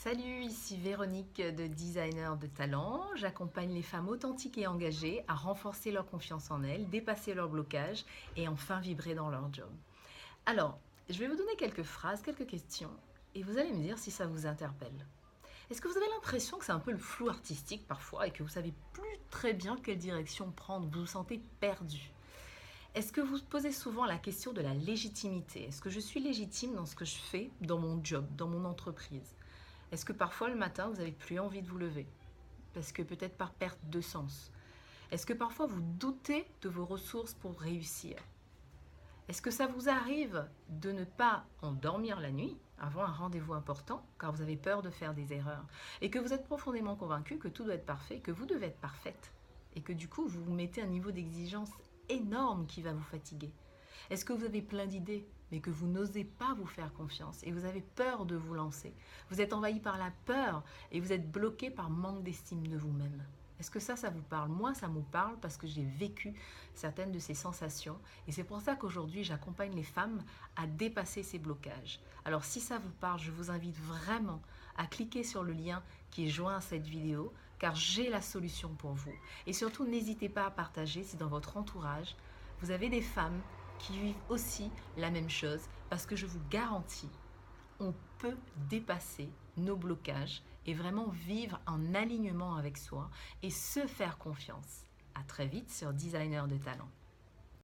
Salut, ici Véronique de Designer de Talent. J'accompagne les femmes authentiques et engagées à renforcer leur confiance en elles, dépasser leurs blocages et enfin vibrer dans leur job. Alors, je vais vous donner quelques phrases, quelques questions et vous allez me dire si ça vous interpelle. Est-ce que vous avez l'impression que c'est un peu le flou artistique parfois et que vous savez plus très bien quelle direction prendre, vous vous sentez perdu? Est-ce que vous posez souvent la question de la légitimité? Est-ce que je suis légitime dans ce que je fais, dans mon job, dans mon entreprise? Est-ce que parfois le matin, vous n'avez plus envie de vous lever? Parce que peut-être par perte de sens. Est-ce que parfois vous doutez de vos ressources pour réussir? Est-ce que ça vous arrive de ne pas endormir la nuit avant un rendez-vous important car vous avez peur de faire des erreurs et que vous êtes profondément convaincu que tout doit être parfait, que vous devez être parfaite et que du coup vous vous mettez un niveau d'exigence énorme qui va vous fatiguer? Est-ce que vous avez plein d'idées mais que vous n'osez pas vous faire confiance et vous avez peur de vous lancer? Vous êtes envahi par la peur et vous êtes bloqué par manque d'estime de vous-même. Est-ce que ça vous parle? Moi, ça me parle parce que j'ai vécu certaines de ces sensations et c'est pour ça qu'aujourd'hui, j'accompagne les femmes à dépasser ces blocages. Alors, si ça vous parle, je vous invite vraiment à cliquer sur le lien qui est joint à cette vidéo car j'ai la solution pour vous. Et surtout, n'hésitez pas à partager si dans votre entourage, vous avez des femmes qui vivent aussi la même chose parce que je vous garantis, on peut dépasser nos blocages et vraiment vivre en alignement avec soi et se faire confiance. À très vite sur Designer de Talent.